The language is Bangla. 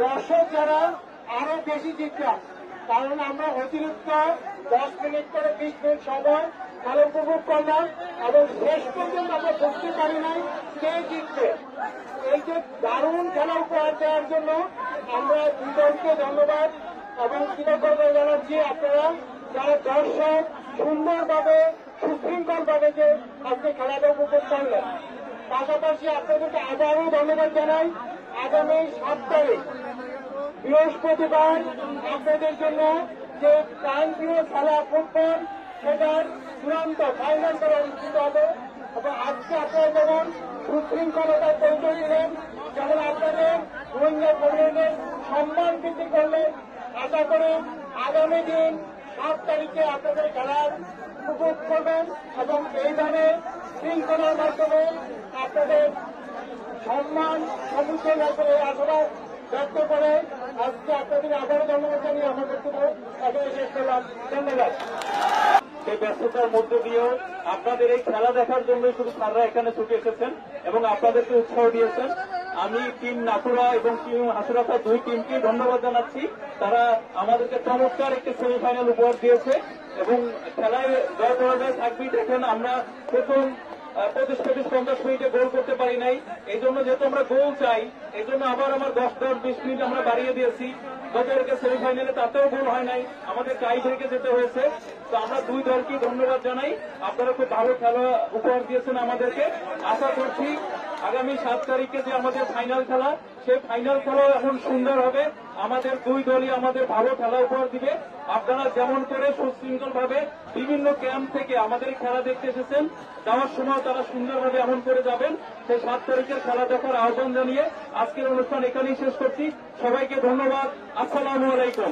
দর্শক যারা আরো বেশি জিতলাম, কারণ আমরা অতিরিক্ত 10 মিনিট করে 20 মিনিট সময় খেলা উপভোগ করলাম এবং শেষ পর্যন্ত আমরা বুঝতে পারি নাই কে জিতবে। এই যে দারুণ খেলা উপহার দেওয়ার জন্য আমরা দুই দলকে ধন্যবাদ এবং কৃতজ্ঞতা জানাচ্ছি। আপনারা যারা দর্শক সুন্দরভাবে সুশৃঙ্খলভাবে যে আজকে খেলাটা উপভোগ করলেন, পাশাপাশি আপনাদেরকে আবারও ধন্যবাদ জানাই। আগামী 7 তারিখ বৃহস্পতিবার আপনাদের জন্য যে প্রাণপ্রিয় খেলা ফুটবল, সেটার চূড়ান্ত ফাইনাল করা অনুষ্ঠিত হবে এবং আজকে আপনারা যেমন সুশৃঙ্খলতার পরিচয় দিলেন, যেমন আপনাদের রোহিঙ্গা কমিউনিটির সম্মান বৃদ্ধি করলেন, আশা করি আগামী দিন 7 তারিখে আপনাদের খেলার উপভোগ করবেন এবং এইভাবে শৃঙ্খলার মাধ্যমে আপনাদের সম্মান সমুদ্র ব্যাপারে আশাবাদ ব্যক্ত করে আজকে আপনাদের আবারও ধন্যবাদ জানিয়ে আমার বক্তব্য এখানে শেষ করলাম। ধন্যবাদ। এই ব্যস্ততার মধ্য দিয়েও আপনাদের এই খেলা দেখার জন্যই শুধু স্যাররা এখানে ছুটে এসেছেন এবং আপনাদেরকে উৎসাহ দিয়েছেন। আমি টিম নাকুরা এবং টিম হাসুরাফা দুই টিমকে ধন্যবাদ জানাচ্ছি। তারা আমাদেরকে চমৎকার একটি সেমিফাইনাল উপহার দিয়েছে এবং খেলায় জয় পরাজয় থাকবেই। দেখেন আমরা প্রথম 25-50 মিনিটে গোল করতে পারি নাই। এই জন্য যেহেতু আমরা গোল চাই, এই জন্য আবার আমার 10-20 মিনিট আমরা বাড়িয়ে দিয়েছি। গতকালকে সেমিফাইনালে তাতেও গোল হয় নাই, আমাদের টাই ব্রেকে যেতে হয়েছে। তো আমরা দুই দলকে ধন্যবাদ জানাই। আপনারা খুব ভালো খেলা উপহার দিয়েছেন আমাদেরকে। আশা করছি আগামী 7 তারিখে যে আমাদের ফাইনাল খেলা, সেই ফাইনাল খেলাও এখন সুন্দর হবে। আমাদের দুই দলই আমাদের ভালো খেলা উপহার দিবে। আপনারা যেমন করে সুশৃঙ্খলভাবে বিভিন্ন ক্যাম্প থেকে আমাদের খেলা দেখতে এসেছেন, যাওয়ার সময় তারা সুন্দরভাবে এমন করে যাবেন। সেই 7 তারিখের খেলা দেখার আহ্বান জানিয়ে আজকের অনুষ্ঠান এখানেই শেষ করছি। সবাইকে ধন্যবাদ। আসসালামু আলাইকুম।